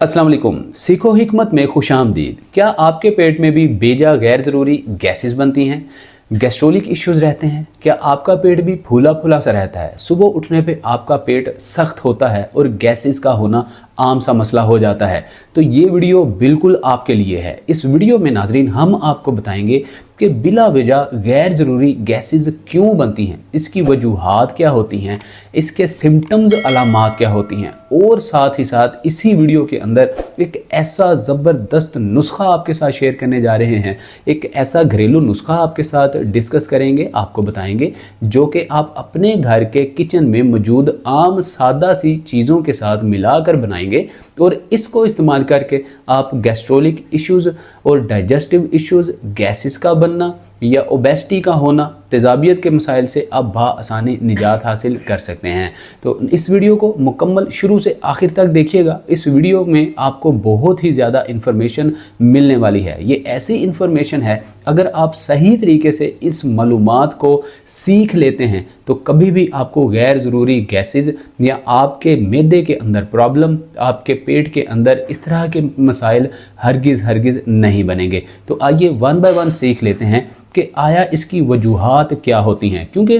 अस्सलाम वालेकुम। सीखो हिकमत में खुशामदीद। क्या आपके पेट में भी बेजा गैर ज़रूरी गैसेस बनती हैं? गैस्ट्रोलिक इश्यूज़ रहते हैं? क्या आपका पेट भी फूला फूला सा रहता है? सुबह उठने पे आपका पेट सख्त होता है और गैसेस का होना आम सा मसला हो जाता है? तो ये वीडियो बिल्कुल आपके लिए है। इस वीडियो में नाजरीन हम आपको बताएंगे कि बिला वजह गैर ज़रूरी गैसेस क्यों बनती हैं, इसकी वजूहात क्या होती हैं, इसके सिम्टम्स अलामात क्या होती हैं, और साथ ही साथ इसी वीडियो के अंदर एक ऐसा ज़बरदस्त नुस्खा आपके साथ शेयर करने जा रहे हैं। एक ऐसा घरेलू नुस्खा आपके साथ डिस्कस करेंगे, आपको बताएंगे, जो कि आप अपने घर के किचन में मौजूद आम सादा सी चीज़ों के साथ मिलाकर बनाएंगे और इसको इस्तेमाल करके आप गैस्ट्रोलिक इश्यूज़ और डाइजेस्टिव इश्यूज़, गैसेस का बनना या ओबेसिटी का होना, तेज़ाबियत के मसाइल से आप बआसानी निजात हासिल कर सकते हैं। तो इस वीडियो को मुकम्मल शुरू से आखिर तक देखिएगा। इस वीडियो में आपको बहुत ही ज़्यादा इन्फॉर्मेशन मिलने वाली है। ये ऐसी इन्फॉर्मेशन है, अगर आप सही तरीके से इस मालूमात को सीख लेते हैं तो कभी भी आपको गैर ज़रूरी गैसेस या आपके मैदे के अंदर प्रॉब्लम, आपके पेट के अंदर इस तरह के मसाइल हरगिज़ नहीं बनेंगे। तो आइए वन बाय वन सीख लेते हैं कि आया इसकी वजूहात क्या होती हैं, क्योंकि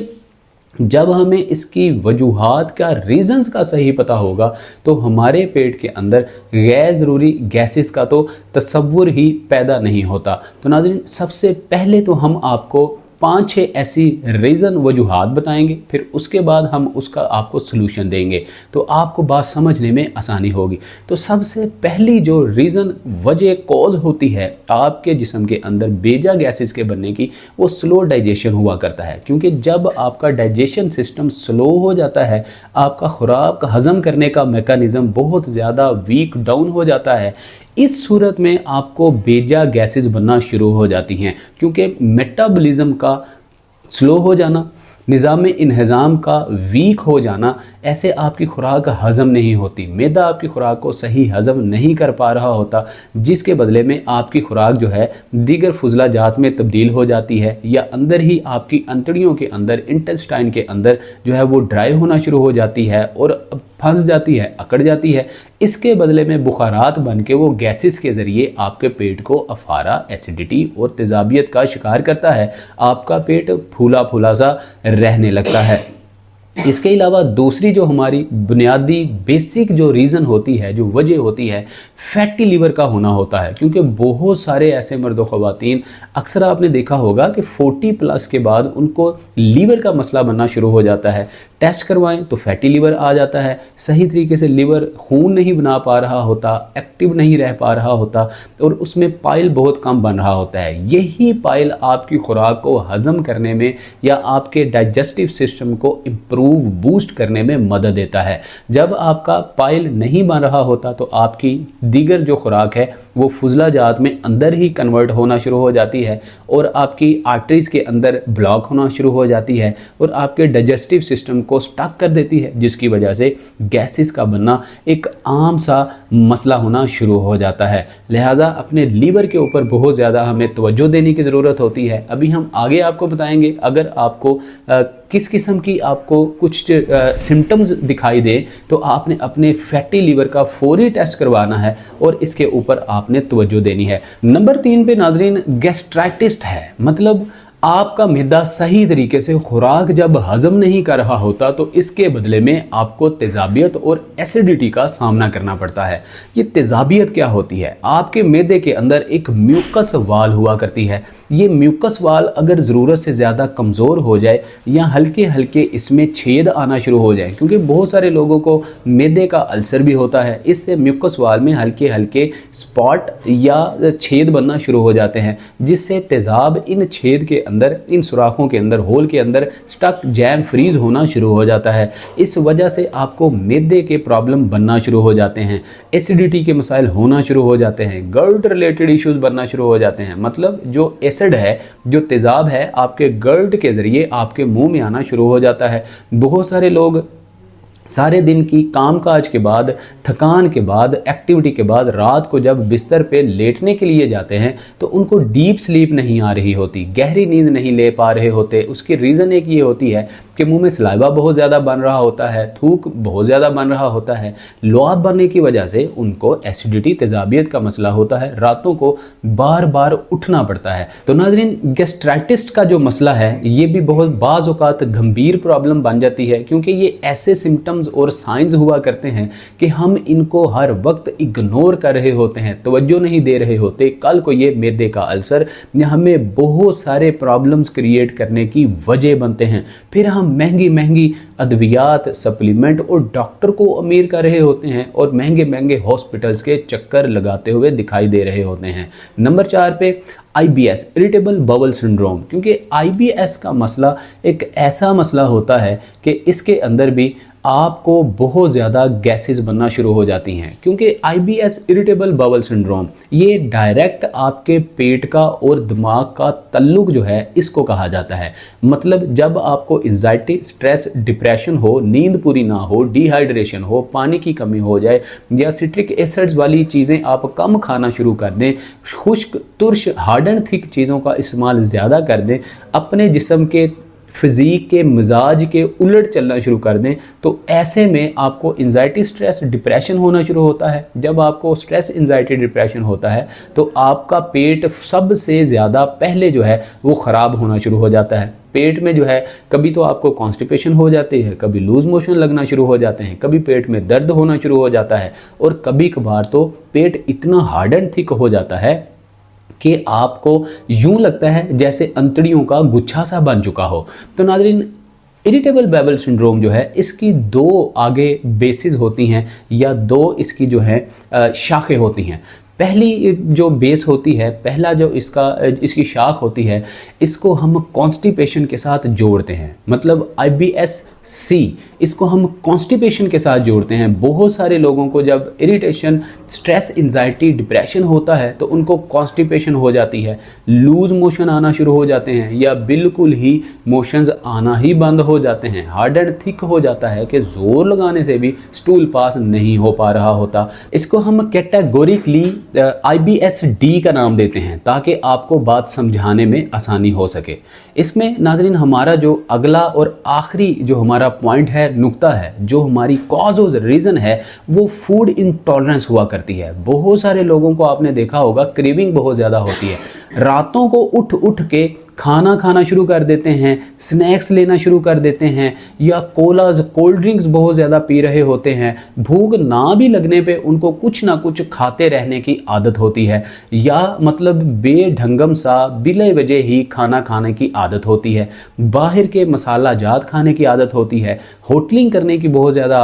जब हमें इसकी वजूहात का, रीज़न्स का सही पता होगा तो हमारे पेट के अंदर गैर ज़रूरी गैसेस का तो तसव्वुर ही पैदा नहीं होता। तो नाज़रीन, सबसे पहले तो हम आपको 5-6 ऐसी रीज़न, वजूहात बताएंगे, फिर उसके बाद हम उसका आपको सलूशन देंगे तो आपको बात समझने में आसानी होगी। तो सबसे पहली जो रीज़न, वजह, कॉज होती है आपके जिस्म के अंदर बेजा गैसेस के बनने की, वो स्लो डाइजेशन हुआ करता है। क्योंकि जब आपका डाइजेशन सिस्टम स्लो हो जाता है, आपका खुराक हज़म करने का मेकानिज़म बहुत ज़्यादा वीक डाउन हो जाता है, इस सूरत में आपको बेजा गैसेस बनना शुरू हो जाती हैं। क्योंकि मेटाबॉलिज्म का स्लो हो जाना, निज़ाम इंहज़ाम का वीक हो जाना, ऐसे आपकी खुराक हज़म नहीं होती, मैदा आपकी खुराक को सही हज़म नहीं कर पा रहा होता, जिसके बदले में आपकी खुराक जो है दीगर फुजला जात में तब्दील हो जाती है, या अंदर ही आपकी अंतड़ियों के अंदर, इंटेस्टाइन के अंदर जो है वो ड्राई होना शुरू हो जाती है और फंस जाती है, अकड़ जाती है। इसके बदले में बुखारात बन के वो गैसेस के ज़रिए आपके पेट को अफारा, एसिडिटी और तेज़ाबियत का शिकार करता है। आपका पेट फूला फूला सा रहने लगता है। इसके अलावा दूसरी जो हमारी बुनियादी बेसिक जो रीज़न होती है, जो वजह होती है, फैटी लीवर का होना होता है। क्योंकि बहुत सारे ऐसे मर्द व ख़वातीन, अक्सर आपने देखा होगा कि 40+ के बाद उनको लीवर का मसला बनना शुरू हो जाता है। टेस्ट करवाएं तो फैटी लीवर आ जाता है। सही तरीके से लीवर खून नहीं बना पा रहा होता, एक्टिव नहीं रह पा रहा होता और उसमें पाइल बहुत कम बन रहा होता है। यही पाइल आपकी खुराक को हज़म करने में या आपके डाइजेस्टिव सिस्टम को इम्प्रूव, बूस्ट करने में मदद देता है। जब आपका पाइल नहीं बन रहा होता तो आपकी दीगर जो खुराक है वो फुजला जात में अंदर ही कन्वर्ट होना शुरू हो जाती है और आपकी आर्टरीज़ के अंदर ब्लॉक होना शुरू हो जाती है और आपके डाइजेस्टिव सिस्टम को स्टक कर देती है, जिसकी वजह से गैसेस का बनना एक आम सा मसला होना शुरू हो जाता है। लिहाजा अपने लीवर के ऊपर बहुत ज़्यादा हमें तवज्जो देने की ज़रूरत होती है। अभी हम आगे आपको बताएंगे, अगर आपको किस किस्म की आपको कुछ सिम्टम्स दिखाई दे तो आपने अपने फैटी लीवर का फौरी टेस्ट करवाना है और इसके ऊपर आपने तवज्जो देनी है। नंबर 3 पे नाजरीन गैस्ट्राइटिस है, मतलब आपका मैदा सही तरीके से खुराक जब हजम नहीं कर रहा होता तो इसके बदले में आपको तेज़ाबियत और एसिडिटी का सामना करना पड़ता है। ये तेज़ाबियत क्या होती है? आपके मैदे के अंदर एक म्यूकस वाल हुआ करती है। ये म्यूकस वाल अगर ज़रूरत से ज़्यादा कमज़ोर हो जाए या हल्के हल्के इसमें छेद आना शुरू हो जाए, क्योंकि बहुत सारे लोगों को मैदे का अल्सर भी होता है, इससे म्यूकस वाल में हल्के हल्के स्पॉट या छेद बनना शुरू हो जाते हैं, जिससे तेज़ाब इन छेद के अंदर, इन सुराखों के अंदर, होल के अंदर स्टक, जैम, फ्रीज होना शुरू हो जाता है। इस वजह से आपको मैदे के प्रॉब्लम बनना शुरू हो जाते हैं, एसिडिटी के मसाइल होना शुरू हो जाते हैं, गर्ट रिलेटेड इश्यूज बनना शुरू हो जाते हैं। मतलब जो एसिड है, जो तेज़ाब है, आपके गर्ट के ज़रिए आपके मुंह में आना शुरू हो जाता है। बहुत सारे लोग सारे दिन की कामकाज के बाद, थकान के बाद, एक्टिविटी के बाद रात को जब बिस्तर पे लेटने के लिए जाते हैं तो उनको डीप स्लीप नहीं आ रही होती, गहरी नींद नहीं ले पा रहे होते। उसकी रीज़न एक ये होती है कि मुंह में सलाइवा बहुत ज़्यादा बन रहा होता है, थूक बहुत ज़्यादा बन रहा होता है। लुआब बनने की वजह से उनको एसिडिटी तेजाबियत का मसला होता है, रातों को बार बार उठना पड़ता है। तो नाज़रीन, गैस्ट्राइटिस का जो मसला है ये भी बहुत बाज़ औक़ात गंभीर प्रॉब्लम बन जाती है, क्योंकि ये ऐसे सिम्टम्स और साइंस हुआ करते हैं कि हम इनको हर वक्त इग्नोर कर रहे होते हैं, तवज्जो नहीं दे रहे होते। कल को ये मैदे का अल्सर या हमें बहुत सारे प्रॉब्लम्स क्रिएट करने की वजह बनते हैं। फिर हम महंगी महंगी अद्वियात, सप्लीमेंट और डॉक्टर को अमीर कर रहे होते हैं और महंगे महंगे हॉस्पिटल्स के चक्कर लगाते हुए दिखाई दे रहे होते हैं। नंबर 4 पे IBS, इरिटेबल बाउल सिंड्रोम, क्योंकि IBS का मसला एक ऐसा मसला होता है कि इसके अंदर भी आपको बहुत ज़्यादा गैसेस बनना शुरू हो जाती हैं। क्योंकि IBS, इरिटेबल बाउल सिंड्रोम, ये डायरेक्ट आपके पेट का और दिमाग का तल्लुक जो है इसको कहा जाता है। मतलब जब आपको एंजाइटी, स्ट्रेस, डिप्रेशन हो, नींद पूरी ना हो, डिहाइड्रेशन हो, पानी की कमी हो जाए या सिट्रिक एसिड्स वाली चीज़ें आप कम खाना शुरू कर दें, खुश्क, तुर्श, हार्ड एंड थिक चीज़ों का इस्तेमाल ज़्यादा कर दें, अपने जिस्म के फिज़ीक के मिजाज के उलट चलना शुरू कर दें, तो ऐसे में आपको एंजाइटी, स्ट्रेस, डिप्रेशन होना शुरू होता है। जब आपको स्ट्रेस, एंजाइटी, डिप्रेशन होता है तो आपका पेट सबसे ज़्यादा पहले जो है वो ख़राब होना शुरू हो जाता है। पेट में जो है कभी तो आपको कॉन्स्टिपेशन हो जाती है, कभी लूज मोशन लगना शुरू हो जाते हैं, कभी पेट में दर्द होना शुरू हो जाता है और कभी कभार तो पेट इतना हार्ड एंड थिक हो जाता है कि आपको यूं लगता है जैसे अंतड़ियों का गुच्छा सा बन चुका हो। तो नाज़रीन, इरिटेबल बाउल सिंड्रोम जो है इसकी 2 आगे बेसिस होती हैं या 2 इसकी जो है शाखें होती हैं। पहली जो बेस होती है, पहला जो इसकी शाख होती है, इसको हम कॉन्स्टिपेशन के साथ जोड़ते हैं। मतलब IBS-C, इसको हम कॉन्स्टिपेशन के साथ जोड़ते हैं। बहुत सारे लोगों को जब इरिटेशन, स्ट्रेस, एंजाइटी, डिप्रेशन होता है तो उनको कॉन्स्टिपेशन हो जाती है, लूज मोशन आना शुरू हो जाते हैं या बिल्कुल ही मोशंस आना ही बंद हो जाते हैं, हार्ड एंड थिक हो जाता है कि जोर लगाने से भी स्टूल पास नहीं हो पा रहा होता। इसको हम कैटेगोरिकली IBS-D का नाम देते हैं ताकि आपको बात समझाने में आसानी हो सके। इसमें नाज़रीन, हमारा जो अगला और आखिरी जो हमारा पॉइंट है, नुक्ता है, जो हमारी कॉज और रीज़न है, वो फूड इंटॉलरेंस हुआ करती है। बहुत सारे लोगों को आपने देखा होगा क्रेविंग बहुत ज़्यादा होती है, रातों को उठ उठ के खाना खाना शुरू कर देते हैं, स्नैक्स लेना शुरू कर देते हैं या कोलाज, कोल्ड ड्रिंक्स बहुत ज़्यादा पी रहे होते हैं। भूख ना भी लगने पे उनको कुछ ना कुछ खाते रहने की आदत होती है या मतलब बेढंगम सा बिला वजह ही खाना खाने की आदत होती है। बाहर के मसाला जात खाने की आदत होती है, होटलिंग करने की बहुत ज़्यादा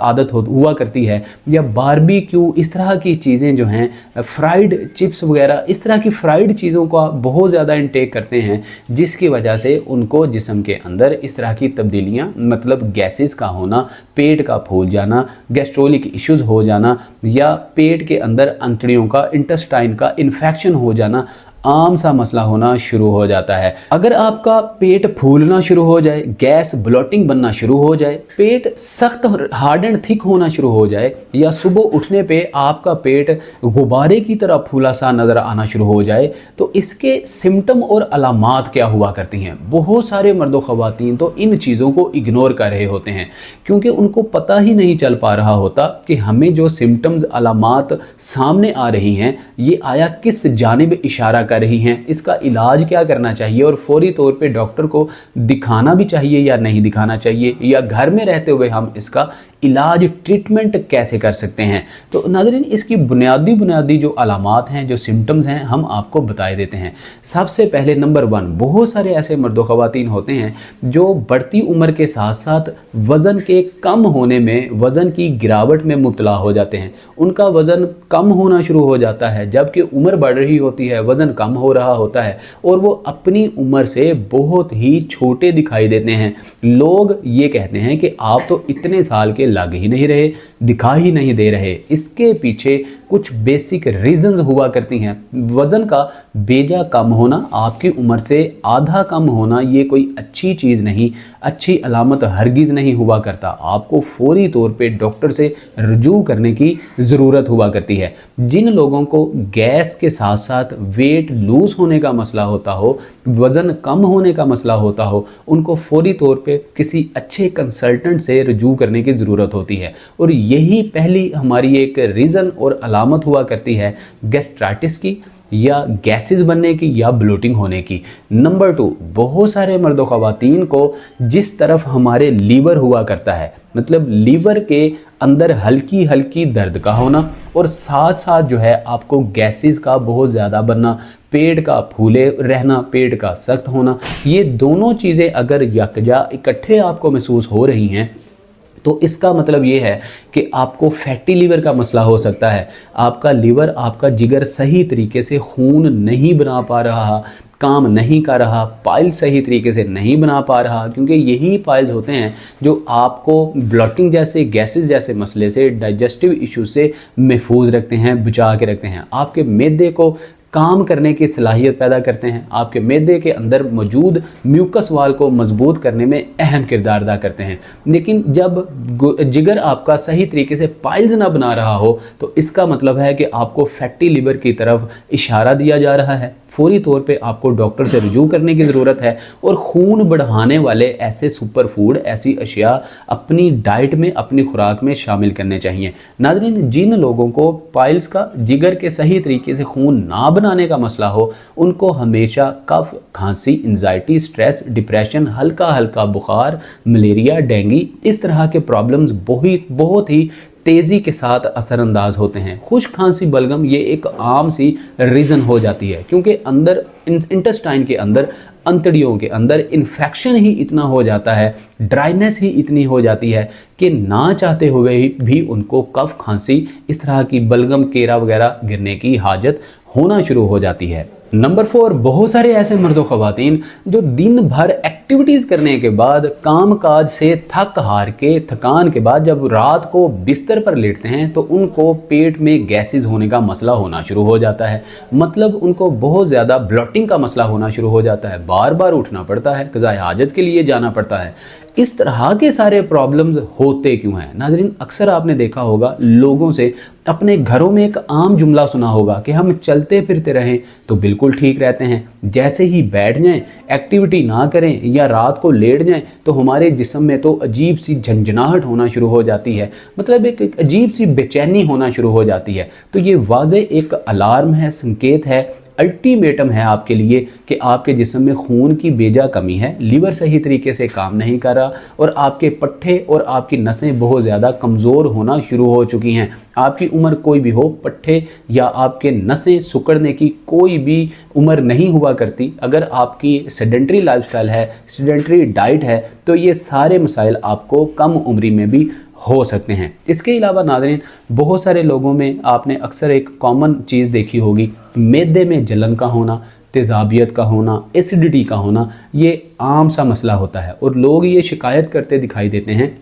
आदत हुआ करती है या बारबेक्यू, इस तरह की चीज़ें जो हैं, फ्राइड चिप्स वगैरह, इस तरह की फ्राइड चीज़ों का बहुत ज़्यादा इंटेक करते हैं, जिसकी वजह से उनको जिस्म के अंदर इस तरह की तब्दीलियां, मतलब गैसेस का होना, पेट का फूल जाना, गैस्ट्रोलिक इश्यूज हो जाना या पेट के अंदर अंतड़ियों का, इंटेस्टाइन का इन्फेक्शन हो जाना आम सा मसला होना शुरू हो जाता है। अगर आपका पेट फूलना शुरू हो जाए, गैस, ब्लोटिंग बनना शुरू हो जाए, पेट सख्त हार्ड एंड थिक होना शुरू हो जाए या सुबह उठने पे आपका पेट गुब्बारे की तरह फूला सा नज़र आना शुरू हो जाए, तो इसके सिम्टम और अलामात क्या हुआ करती हैं। बहुत सारे मर्द ख़वातीन तो इन चीज़ों को इग्नोर कर रहे होते हैं क्योंकि उनको पता ही नहीं चल पा रहा होता कि हमें जो सिम्टम्स, अलामात सामने आ रही हैं, ये आया किस जानिब इशारा कर रही हैं, इसका इलाज क्या करना चाहिए और फौरी तौर पे डॉक्टर को दिखाना भी चाहिए या नहीं दिखाना चाहिए, या घर में रहते हुए हम इसका इलाज, ट्रीटमेंट कैसे कर सकते हैं। तो नाज़रीन, इसकी बुनियादी जो अलामात हैं, जो सिम्टम्स हैं, हम आपको बताए देते हैं। सबसे पहले नंबर 1, बहुत सारे ऐसे मर्द ख़वातीन होते हैं जो बढ़ती उम्र के साथ साथ वज़न के कम होने में, वज़न की गिरावट में मुब्तला हो जाते हैं। उनका वज़न कम होना शुरू हो जाता है जबकि उम्र बढ़ रही होती है, वज़न कम हो रहा होता है और वो अपनी उम्र से बहुत ही छोटे दिखाई देते हैं। लोग ये कहते हैं कि आप तो इतने साल के लग ही नहीं रहे, दिखा ही नहीं दे रहे। इसके पीछे कुछ बेसिक रीजंस हुआ करती हैं। वज़न का बेजा कम होना, आपकी उम्र से आधा कम होना, ये कोई अच्छी चीज़ नहीं, अच्छी अलामत हरगिज़ नहीं हुआ करता। आपको फौरी तौर पे डॉक्टर से रुजू करने की ज़रूरत हुआ करती है। जिन लोगों को गैस के साथ साथ वेट लूज़ होने का मसला होता हो, वज़न कम होने का मसला होता हो, उनको फौरी तौर पे किसी अच्छे कंसल्टेंट से रुजू करने की ज़रूरत होती है। और यही पहली हमारी एक रीज़न और अलामत हुआ करती है गैस्ट्राइटिस की, या गैसेस बनने की, या ब्लोटिंग होने की। नंबर 2, बहुत सारे मर्द ख़वातीन को जिस तरफ हमारे लीवर हुआ करता है, मतलब लीवर के अंदर हल्की हल्की दर्द का होना, और साथ साथ जो है आपको गैसेस का बहुत ज़्यादा बनना, पेट का फूले रहना, पेट का सख्त होना, ये दोनों चीज़ें अगर यकजा इकट्ठे आपको महसूस हो रही हैं तो इसका मतलब ये है कि आपको फैटी लीवर का मसला हो सकता है। आपका लीवर, आपका जिगर सही तरीके से खून नहीं बना पा रहा, काम नहीं कर रहा, पाइल सही तरीके से नहीं बना पा रहा, क्योंकि यही पाइल्स होते हैं जो आपको ब्लॉटिंग जैसे गैसेस जैसे मसले से, डाइजेस्टिव इशू से महफूज रखते हैं, बचा के रखते हैं। आपके मैदे को काम करने की सलाहियत पैदा करते हैं, आपके मैदे के अंदर मौजूद म्यूकस वाल को मजबूत करने में अहम किरदार अदा करते हैं। लेकिन जब जिगर आपका सही तरीके से पाइल्स ना बना रहा हो तो इसका मतलब है कि आपको फैटी लिवर की तरफ इशारा दिया जा रहा है। फौरी तौर पे आपको डॉक्टर से रुजू करने की ज़रूरत है और खून बढ़ाने वाले ऐसे सुपर फूड, ऐसी अशिया अपनी डाइट में, अपनी खुराक में शामिल करने चाहिए। नाज़रीन, जिन लोगों को पाइल्स का, जिगर के सही तरीके से खून ना बनाने का मसला हो, उनको हमेशा कफ, खांसी, एंजाइटी, स्ट्रेस, डिप्रेशन, हल्का हल्का बुखार, मलेरिया, डेंगू, इस तरह के प्रॉब्लम्स बहुत ही तेज़ी के साथ असरअंदाज होते हैं। खुश्क खांसी, बलगम, ये एक आम सी रीज़न हो जाती है, क्योंकि अंदर इंटेस्टाइन के अंदर, अंतड़ियों के अंदर इन्फेक्शन ही इतना हो जाता है, ड्राइनेस ही इतनी हो जाती है कि ना चाहते हुए भी उनको कफ, खांसी, इस तरह की बलगम, केरा वगैरह गिरने की हाजत होना शुरू हो जाती है। नंबर 4, बहुत सारे ऐसे मर्द ख़वातीन जो दिन भर एक्टिविटीज़ करने के बाद, काम काज से थक हार के, थकान के बाद जब रात को बिस्तर पर लेटते हैं तो उनको पेट में गैसेस होने का मसला होना शुरू हो जाता है। मतलब उनको बहुत ज़्यादा ब्लॉटिंग का मसला होना शुरू हो जाता है, बार बार उठना पड़ता है, क़ज़ाए हाजत के लिए जाना पड़ता है। इस तरह के सारे प्रॉब्लम्स होते क्यों हैं? नाज़रीन, अक्सर आपने देखा होगा लोगों से, अपने घरों में एक आम जुमला सुना होगा कि हम चलते फिरते रहें तो बिल्कुल ठीक रहते हैं, जैसे ही बैठ जाएं, एक्टिविटी ना करें या रात को लेट जाएं तो हमारे जिस्म में तो अजीब सी झंझनाहट होना शुरू हो जाती है, मतलब एक अजीब सी बेचैनी होना शुरू हो जाती है। तो ये वाज़े एक अलार्म है, संकेत है, अल्टीमेटम है आपके लिए कि आपके जिस्म में खून की बेजा कमी है, लीवर सही तरीके से काम नहीं कर रहा और आपके पट्ठे और आपकी नसें बहुत ज़्यादा कमज़ोर होना शुरू हो चुकी हैं। आपकी उम्र कोई भी हो, पट्ठे या आपके नसें सिकुड़ने की कोई भी उम्र नहीं हुआ करती। अगर आपकी सेडेंट्री लाइफस्टाइल है, सेडेंट्री डाइट है, तो ये सारे मसाइल आपको कम उम्री में भी हो सकते हैं। इसके अलावा नाज़रीन, बहुत सारे लोगों में आपने अक्सर एक कॉमन चीज़ देखी होगी, मैदे में जलन का होना, तेज़ाबियत का होना, एसिडिटी का होना, ये आम सा मसला होता है और लोग ये शिकायत करते दिखाई देते हैं।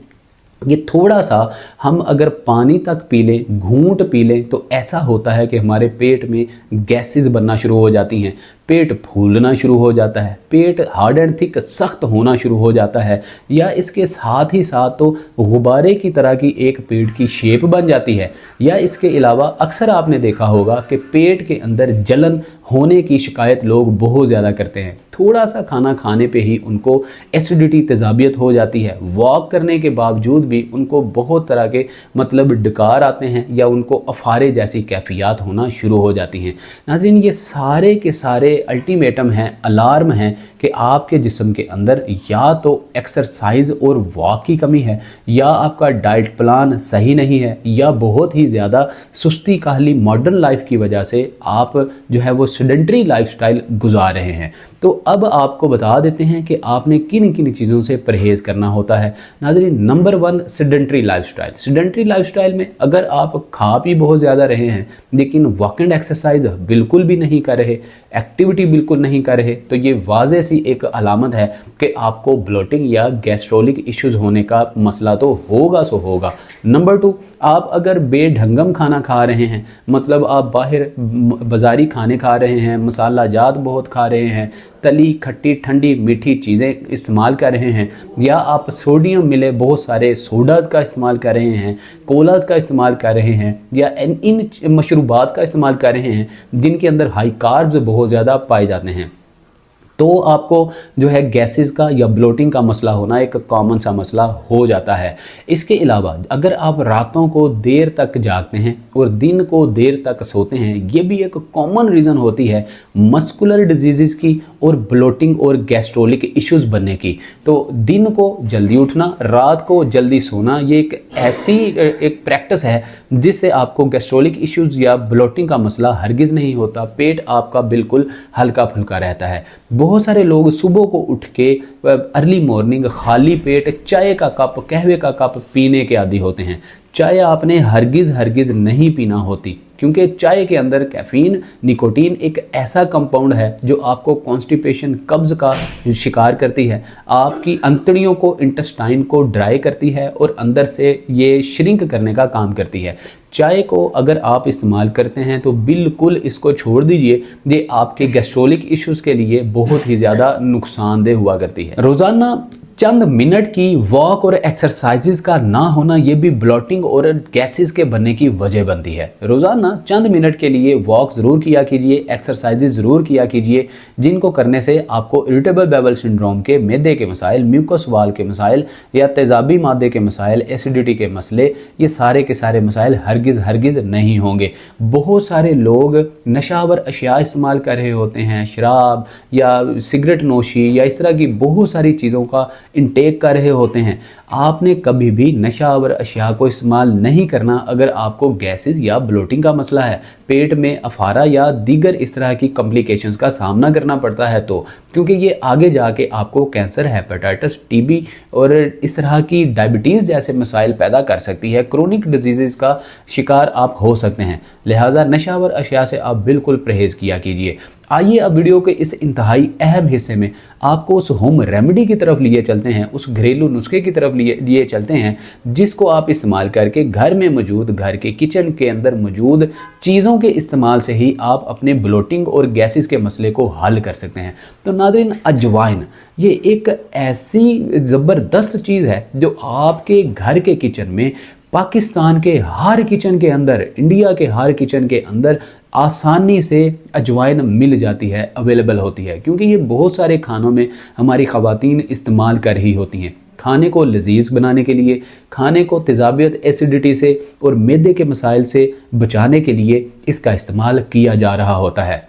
ये थोड़ा सा हम अगर पानी तक पी लें, घूंट पी लें, तो ऐसा होता है कि हमारे पेट में गैसेस बनना शुरू हो जाती हैं, पेट फूलना शुरू हो जाता है, पेट हार्ड एंड थिक सख्त होना शुरू हो जाता है, या इसके साथ ही साथ तो गुब्बारे की तरह की एक पेट की शेप बन जाती है। या इसके अलावा अक्सर आपने देखा होगा कि पेट के अंदर जलन होने की शिकायत लोग बहुत ज़्यादा करते हैं। थोड़ा सा खाना खाने पे ही उनको एसिडिटी, तेज़ाबियत हो जाती है। वॉक करने के बावजूद भी उनको बहुत तरह के मतलब डकार आते हैं या उनको अफारे जैसी कैफियत होना शुरू हो जाती हैं। नाज़रीन, ये सारे के सारे अल्टीमेटम हैं, अलार्म हैं कि आपके जिस्म के अंदर या तो एक्सरसाइज और वॉक की कमी है, या आपका डाइट प्लान सही नहीं है, या बहुत ही ज़्यादा सुस्ती काहली मॉडर्न लाइफ की वजह से आप जो है वो सेडेंट्री लाइफस्टाइल गुजार रहे हैं। तो अब आपको बता देते हैं कि आपने किन किन चीज़ों से परहेज़ करना होता है। नाज़रीन, number 1, sedentary lifestyle. Sedentary lifestyle में अगर आप खा पी बहुत ज़्यादा रहे हैं लेकिन वॉक एंड एक्सरसाइज बिल्कुल भी नहीं कर रहे, एक्टिविटी बिल्कुल नहीं कर रहे, तो ये वाज़े सी एक अलामत है कि आपको ब्लोटिंग या गैस्ट्रोलिक इश्यूज होने का मसला तो होगा सो होगा। नंबर 2, आप अगर बेढंगम खाना खा रहे हैं, मतलब आप बाहर बाज़ारी खाने खा रहे हैं, मसाला जात बहुत खा रहे हैं, तली खट्टी ठंडी मीठी चीज़ें इस्तेमाल कर रहे हैं, या आप सोडियम मिले बहुत सारे सोडाज का इस्तेमाल कर रहे हैं, कोलाज का इस्तेमाल कर रहे हैं, या इन मशरूबात का इस्तेमाल कर रहे हैं जिनके अंदर हाई कार्ब्स बहुत ज़्यादा पाए जाते हैं, तो आपको जो है गैसेस का या ब्लोटिंग का मसला होना एक कॉमन सा मसला हो जाता है। इसके अलावा अगर आप रातों को देर तक जागते हैं और दिन को देर तक सोते हैं, ये भी एक कॉमन रीज़न होती है मस्कुलर डिजीज़ की और ब्लोटिंग और गैस्ट्रोलिक इश्यूज बनने की। तो दिन को जल्दी उठना, रात को जल्दी सोना, ये एक ऐसी एक प्रैक्टिस है जिससे आपको गैस्ट्रोलिक इश्यूज या ब्लोटिंग का मसला हरगिज़ नहीं होता। पेट आपका बिल्कुल हल्का फुल्का रहता है। बहुत सारे लोग सुबह को उठ के अर्ली मॉर्निंग खाली पेट चाय का कप, कहवे का कप पीने के आदी होते हैं। चाय आपने हरगिज़ नहीं पीना होती, क्योंकि चाय के अंदर कैफीन, निकोटीन एक ऐसा कंपाउंड है जो आपको कॉन्स्टिपेशन, कब्ज़ का शिकार करती है, आपकी अंतड़ियों को, इंटेस्टाइन को ड्राई करती है और अंदर से ये श्रिंक करने का काम करती है। चाय को अगर आप इस्तेमाल करते हैं तो बिल्कुल इसको छोड़ दीजिए, ये आपके गैस्ट्रोलिक इश्यूज़ के लिए बहुत ही ज़्यादा नुकसानदेह हुआ करती है। रोज़ाना चंद मिनट की वॉक और एक्सरसाइजेज का ना होना ये भी ब्लोटिंग और गैसेस के बनने की वजह बनती है। रोज़ाना चंद मिनट के लिए वॉक ज़रूर किया कीजिए, एक्सरसाइजेज ज़रूर किया कीजिए, जिनको करने से आपको इरिटेबल बाउल सिंड्रोम के, मैदे के मसाइल, म्यूकस वाल के मसाइल या तेज़ाबी मादे के मसाइल, एसिडिटी के मसले, ये सारे के सारे मसाइल हरगिज़ नहीं होंगे। बहुत सारे लोग नशावर अशिया इस्तेमाल कर रहे होते हैं, शराब या सिगरेट नोशी या इस तरह की बहुत सारी चीज़ों का इनटेक कर रहे होते हैं। आपने कभी भी नशावर अशिया को इस्तेमाल नहीं करना अगर आपको गैसेस या ब्लोटिंग का मसला है, पेट में अफारा या दीगर इस तरह की कॉम्प्लिकेशंस का सामना करना पड़ता है, तो क्योंकि ये आगे जाके आपको कैंसर, हेपेटाइटिस, टीबी और इस तरह की डायबिटीज़ जैसे मसाइल पैदा कर सकती है। क्रोनिक डिजीज़ का शिकार आप हो सकते हैं। लिहाजा नशावर अशिया से आप बिल्कुल परहेज़ किया कीजिए। आइए अब वीडियो के इस इंतहाई अहम हिस्से में आपको उस होम रेमेडी की तरफ लिए चलते हैं, उस घरेलू नुस्खे की तरफ लिए चलते हैं जिसको आप इस्तेमाल करके घर में मौजूद, घर के किचन के अंदर मौजूद चीज़ों के इस्तेमाल से ही आप अपने ब्लोटिंग और गैसेस के मसले को हल कर सकते हैं। तो नाज़रीन, अजवाइन ये एक ऐसी ज़बरदस्त चीज़ है जो आपके घर के किचन में, पाकिस्तान के हर किचन के अंदर, इंडिया के हर किचन के अंदर आसानी से अजवाइन मिल जाती है, अवेलेबल होती है, क्योंकि ये बहुत सारे खानों में हमारी ख़वातीन इस्तेमाल कर रही होती हैं। खाने को लजीज बनाने के लिए, खाने को तेज़ाबियत, एसिडिटी से और मैदे के मसाइल से बचाने के लिए इसका इस्तेमाल किया जा रहा होता है।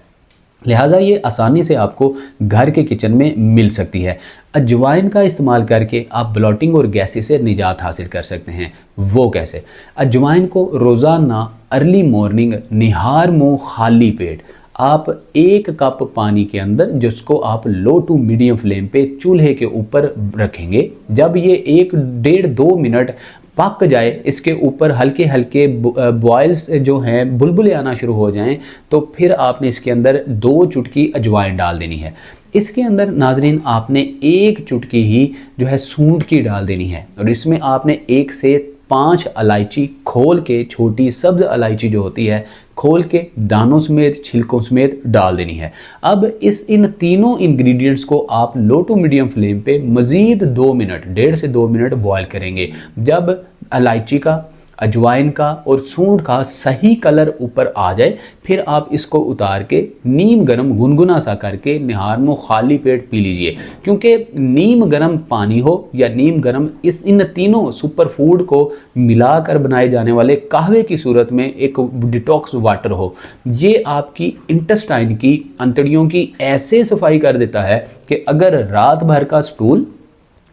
लिहाजा ये आसानी से आपको घर के किचन में मिल सकती है। अजवाइन का इस्तेमाल करके आप ब्लोटिंग और गैसेस से निजात हासिल कर सकते हैं। वो कैसे? अजवाइन को रोज़ाना अर्ली मॉर्निंग निहार मुँह खाली पेट आप 1 कप पानी के अंदर, जिसको आप लो टू मीडियम फ्लेम पे चूल्हे के ऊपर रखेंगे, जब ये 1-1.5-2 मिनट पक जाए, इसके ऊपर हल्के हल्के बॉयल्स जो हैं बुलबुले आना शुरू हो जाएं, तो फिर आपने इसके अंदर 2 चुटकी अजवाइन डाल देनी है। इसके अंदर नाजरीन आपने 1 चुटकी ही जो है सूंड की डाल देनी है, और इसमें आपने 1 से 5 इलायची खोल के, छोटी सब्ज इलायची जो होती है, खोल के दानों समेत, छिलकों समेत डाल देनी है। अब इन तीनों इंग्रेडिएंट्स को आप लो टू मीडियम फ्लेम पे मज़ीद 2 मिनट, 1.5 से 2 मिनट बॉयल करेंगे। जब इलायची का, अजवाइन का और सूंड का सही कलर ऊपर आ जाए, फिर आप इसको उतार के नीम गर्म गुनगुना सा करके निहार मुँह खाली पेट पी लीजिए। क्योंकि नीम गर्म पानी हो या नीम गर्म इन तीनों सुपर फूड को मिलाकर बनाए जाने वाले कहवे की सूरत में एक डिटॉक्स वाटर हो, ये आपकी इंटेस्टाइन की, अंतड़ियों की ऐसे सफाई कर देता है कि अगर रात भर का स्टूल,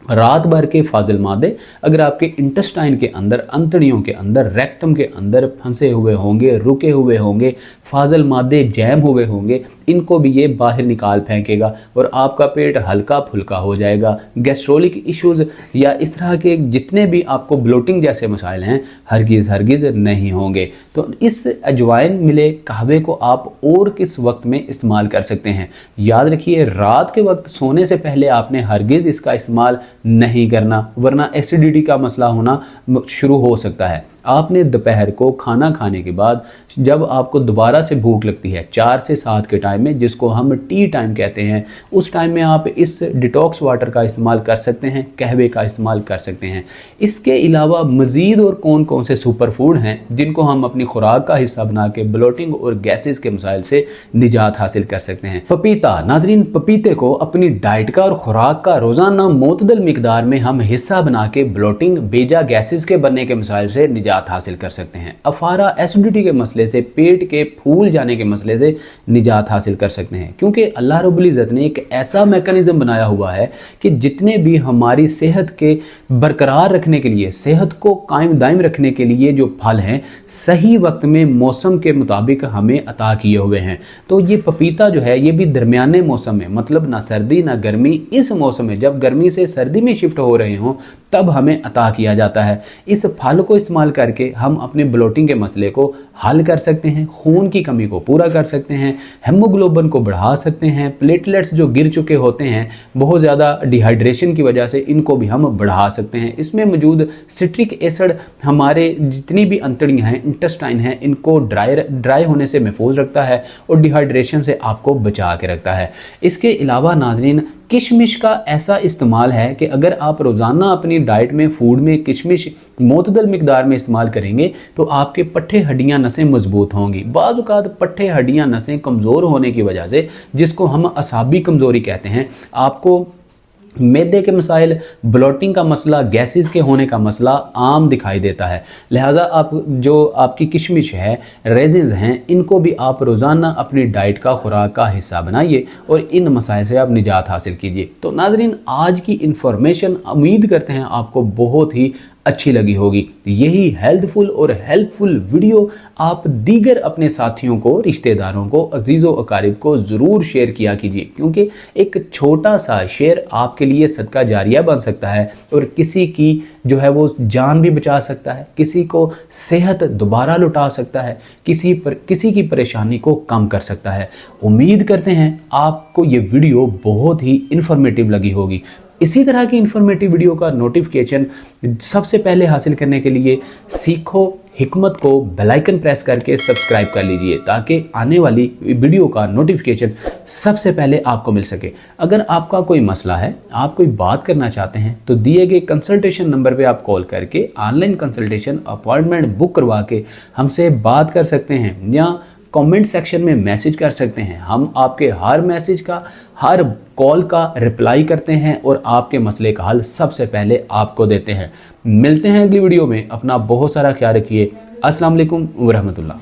रात भर के फाजिल मादे अगर आपके इंटेस्टाइन के अंदर, अंतड़ियों के अंदर, रेक्टम के अंदर फंसे हुए होंगे, रुके हुए होंगे, फाजिल मादे जैम हुए होंगे, इनको भी ये बाहर निकाल फेंकेगा और आपका पेट हल्का फुल्का हो जाएगा। गैस्ट्रोलिक इश्यूज़ या इस तरह के जितने भी आपको ब्लोटिंग जैसे मसाइल हैं हरगिज़ नहीं होंगे। तो इस अजवाइन मिले कहवे को आप और किस वक्त में इस्तेमाल कर सकते हैं? याद रखिए, रात के वक्त सोने से पहले आपने हरगिज़ इसका इस्तेमाल नहीं करना, वरना एसिडिटी का मसला होना शुरू हो सकता है। आपने दोपहर को खाना खाने के बाद जब आपको दोबारा से भूख लगती है 4 से 7 के टाइम में, जिसको हम टी टाइम कहते हैं, उस टाइम में आप इस डिटॉक्स वाटर का इस्तेमाल कर सकते हैं, कहवे का इस्तेमाल कर सकते हैं। इसके अलावा मज़ीद और कौन कौन से सुपर फूड हैं जिनको हम अपनी खुराक का हिस्सा बना के ब्लोटिंग और गैसेस के मसाइल से निजात हासिल कर सकते हैं? पपीता। नाज़रीन, पपीते को अपनी डाइट का और खुराक का रोज़ाना मोतदल मिकदार में हम हिस्सा बना के ब्लोटिंग, बेजा गैसेस के बनने के मसाइल से निजात हासिल कर सकते हैं। अफारा, एसिडिटी के मसले से, पेट के फूल जाने के मसले से निजात हासिल कर सकते हैं, क्योंकि अल्लाह रब्बुल इज़्ज़त ने एक ऐसा मैकेनिज्म बनाया हुआ है कि जितने भी हमारी सेहत के बरकरार रखने के लिए, सेहत को कायम दायम रखने के लिए जो फल हैं, सही वक्त में मौसम के मुताबिक हमें अता किए हुए हैं। तो ये पपीता जो है, ये भी दरमियाने मौसम में, मतलब ना सर्दी ना गर्मी, इस मौसम में जब गर्मी से सर्दी में शिफ्ट हो रहे हों तब हमें अता किया जाता है। इस फल को इस्तेमाल करके हम अपने ब्लोटिंग के मसले को हल कर सकते हैं, खून की कमी को पूरा कर सकते हैं, हेमोग्लोबिन को बढ़ा सकते हैं, प्लेटलेट्स जो गिर चुके होते हैं बहुत ज़्यादा डिहाइड्रेशन की वजह से, इनको भी हम बढ़ा सकते हैं। इसमें मौजूद सिट्रिक एसिड हमारे जितनी भी अंतड़ियाँ हैं, इंटेस्टाइन हैं, इनको ड्राई होने से महफूज रखता है और डिहाइड्रेशन से आपको बचा के रखता है। इसके अलावा नाज़रीन, किशमिश का ऐसा इस्तेमाल है कि अगर आप रोज़ाना अपनी डाइट में, फूड में किशमिश मोतदल मिकदार में इस्तेमाल करेंगे तो आपके पट्टे, हड्डियां, नसें मजबूत होंगी। बाज़ औक़ात पट्टे, हड्डियां, नसें कमज़ोर होने की वजह से, जिसको हम असाबी कमज़ोरी कहते हैं, आपको मैदे के मसाइल, ब्लोटिंग का मसला, गैसेस के होने का मसला आम दिखाई देता है। लिहाजा आप जो आपकी किशमिश है, रेजिन्स हैं, इनको भी आप रोज़ाना अपनी डाइट का, खुराक का हिस्सा बनाइए और इन मसाइल से आप निजात हासिल कीजिए। तो नाज़रीन, आज की इन्फॉर्मेशन उम्मीद करते हैं आपको बहुत ही अच्छी लगी होगी। यही हेल्थफुल और हेल्पफुल वीडियो आप दीगर अपने साथियों को, रिश्तेदारों को, अजीज़ों अकारिब को ज़रूर शेयर किया कीजिए, क्योंकि एक छोटा सा शेयर आपके लिए सदका जारिया बन सकता है और किसी की जो है वो जान भी बचा सकता है, किसी को सेहत दोबारा लौटा सकता है, किसी की परेशानी को कम कर सकता है। उम्मीद करते हैं आपको ये वीडियो बहुत ही इन्फॉर्मेटिव लगी होगी। इसी तरह की इन्फॉर्मेटिव वीडियो का नोटिफिकेशन सबसे पहले हासिल करने के लिए सीखो हिकमत को बेल आइकन प्रेस करके सब्सक्राइब कर लीजिए, ताकि आने वाली वीडियो का नोटिफिकेशन सबसे पहले आपको मिल सके। अगर आपका कोई मसला है, आप कोई बात करना चाहते हैं, तो दिए गए कंसल्टेशन नंबर पे आप कॉल करके ऑनलाइन कंसल्टेशन अपॉइंटमेंट बुक करवा के हमसे बात कर सकते हैं, या कमेंट सेक्शन में मैसेज कर सकते हैं। हम आपके हर मैसेज का, हर कॉल का रिप्लाई करते हैं और आपके मसले का हल सबसे पहले आपको देते हैं। मिलते हैं अगली वीडियो में। अपना बहुत सारा ख्याल रखिए। अस्सलाम वालेकुम व रहमतुल्लाह।